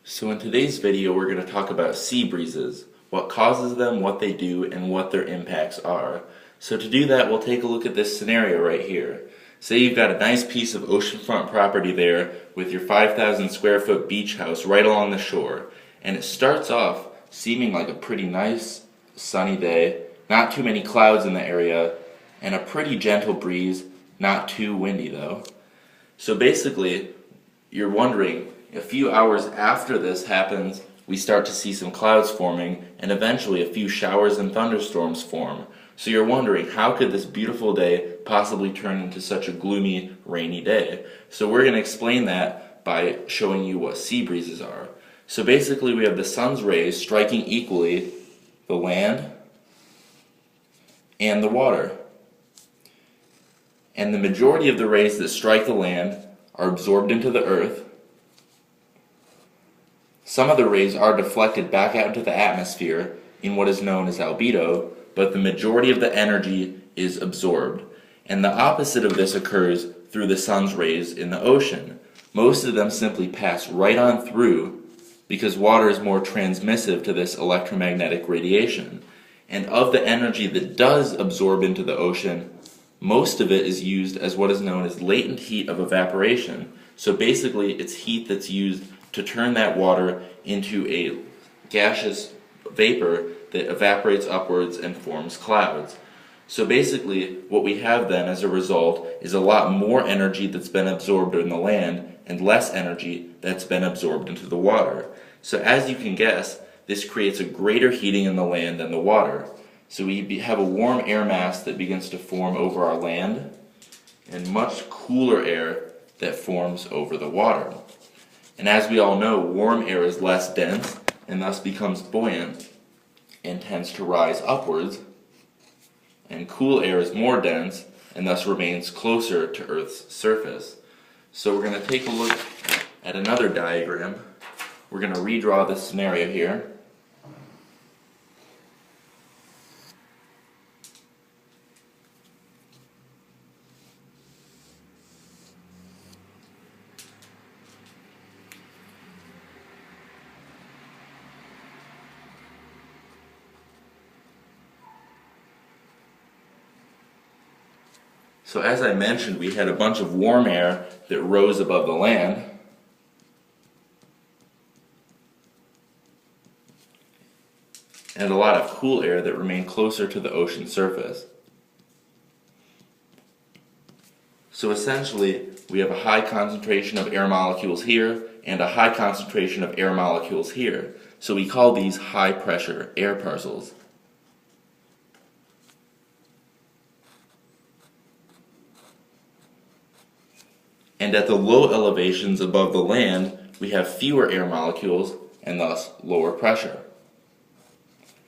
So in today's video we're going to talk about sea breezes, what causes them, what they do, and what their impacts are. So to do that we'll take a look at this scenario right here. Say you've got a nice piece of oceanfront property there with your 5,000 square foot beach house right along the shore, and it starts off seeming like a pretty nice sunny day, not too many clouds in the area, and a pretty gentle breeze, not too windy though. So basically you're wondering, a few hours after this happens, we start to see some clouds forming, and eventually a few showers and thunderstorms form. So you're wondering, how could this beautiful day possibly turn into such a gloomy, rainy day? So we're going to explain that by showing you what sea breezes are. So basically we have the sun's rays striking equally the land and the water. And the majority of the rays that strike the land are absorbed into the earth. Some of the rays are deflected back out into the atmosphere in what is known as albedo, but the majority of the energy is absorbed. And the opposite of this occurs through the sun's rays in the ocean. Most of them simply pass right on through because water is more transmissive to this electromagnetic radiation. And of the energy that does absorb into the ocean, most of it is used as what is known as latent heat of evaporation. So basically it's heat that's used to turn that water into a gaseous vapor that evaporates upwards and forms clouds. So basically what we have then as a result is a lot more energy that's been absorbed in the land and less energy that's been absorbed into the water. So as you can guess, this creates a greater heating in the land than the water. So we have a warm air mass that begins to form over our land and much cooler air that forms over the water. And as we all know, warm air is less dense and thus becomes buoyant and tends to rise upwards, and cool air is more dense and thus remains closer to Earth's surface. So we're going to take a look at another diagram. We're going to redraw this scenario here. So as I mentioned, we had a bunch of warm air that rose above the land. And a lot of cool air that remained closer to the ocean surface. So essentially, we have a high concentration of air molecules here and a high concentration of air molecules here. So we call these high pressure air parcels. And at the low elevations above the land, we have fewer air molecules and thus lower pressure.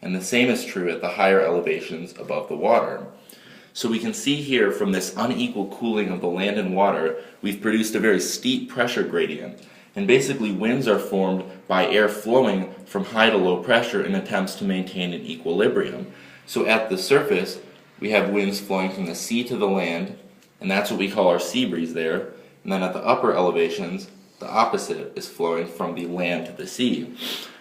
And the same is true at the higher elevations above the water. So we can see here from this unequal cooling of the land and water, we've produced a very steep pressure gradient. And basically winds are formed by air flowing from high to low pressure in attempts to maintain an equilibrium. So at the surface, we have winds flowing from the sea to the land, and that's what we call our sea breeze there. And then at the upper elevations, the opposite is flowing from the land to the sea.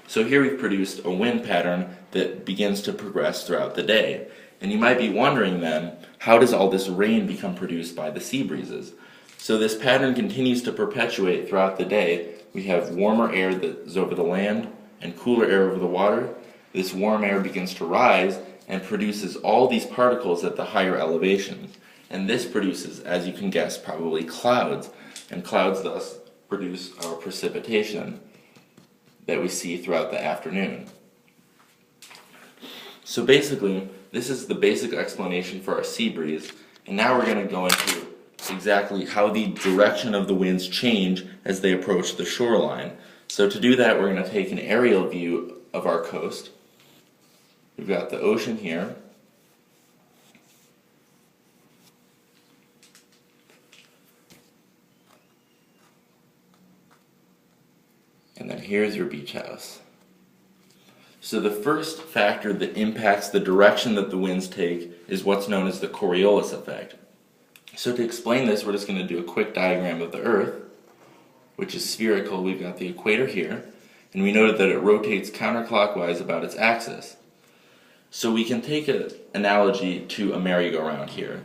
So here we've produced a wind pattern that begins to progress throughout the day. And you might be wondering then, how does all this rain become produced by the sea breezes? So this pattern continues to perpetuate throughout the day. We have warmer air that is over the land and cooler air over the water. This warm air begins to rise and produces all these particles at the higher elevations. And this produces, as you can guess, probably clouds. And clouds thus produce our precipitation that we see throughout the afternoon. So basically, this is the basic explanation for our sea breeze. And now we're going to go into exactly how the direction of the winds change as they approach the shoreline. So to do that, we're going to take an aerial view of our coast. We've got the ocean here. And then here's your beach house. So the first factor that impacts the direction that the winds take is what's known as the Coriolis effect. So to explain this, we're just going to do a quick diagram of the Earth, which is spherical. We've got the equator here, and we noted that it rotates counterclockwise about its axis. So we can take an analogy to a merry-go-round here.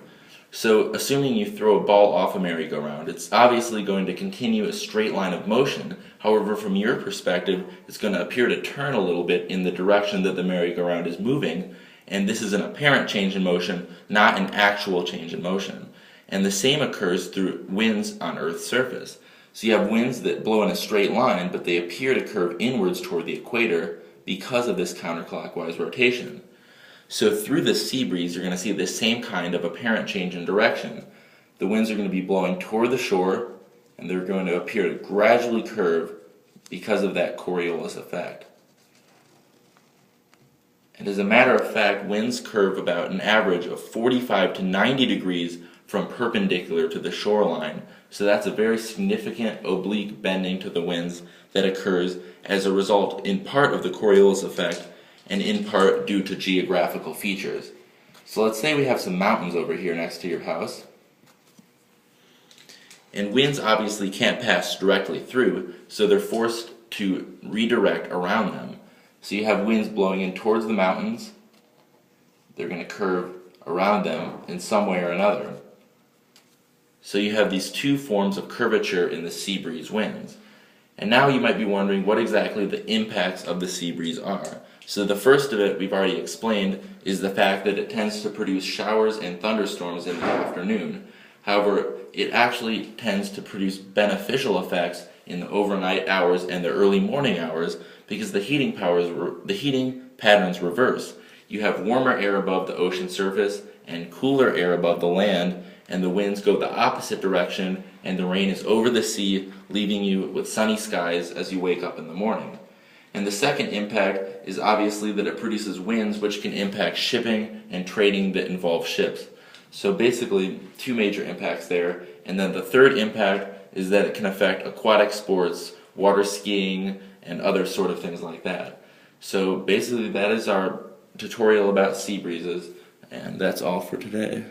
So assuming you throw a ball off a merry-go-round, it's obviously going to continue a straight line of motion. However, from your perspective, it's going to appear to turn a little bit in the direction that the merry-go-round is moving, and this is an apparent change in motion, not an actual change in motion. And the same occurs through winds on Earth's surface. So you have winds that blow in a straight line, but they appear to curve inwards toward the equator because of this counterclockwise rotation. So through the sea breeze, you're going to see the same kind of apparent change in direction. The winds are going to be blowing toward the shore, and they're going to appear to gradually curve because of that Coriolis effect. And as a matter of fact, winds curve about an average of 45 to 90 degrees from perpendicular to the shoreline. So that's a very significant oblique bending to the winds that occurs as a result in part of the Coriolis effect and in part due to geographical features. So let's say we have some mountains over here next to your house. And winds obviously can't pass directly through, so they're forced to redirect around them. So you have winds blowing in towards the mountains. They're going to curve around them in some way or another. So you have these two forms of curvature in the sea breeze winds. And now you might be wondering what exactly the impacts of the sea breeze are. So the first of it we've already explained is the fact that it tends to produce showers and thunderstorms in the afternoon. However, it actually tends to produce beneficial effects in the overnight hours and the early morning hours because the heating patterns reverse. You have warmer air above the ocean surface and cooler air above the land, and the winds go the opposite direction, and the rain is over the sea, leaving you with sunny skies as you wake up in the morning. And the second impact is obviously that it produces winds which can impact shipping and trading that involve ships. So basically, two major impacts there. And then the third impact is that it can affect aquatic sports, water skiing, and other sort of things like that. So basically, that is our tutorial about sea breezes, and that's all for today.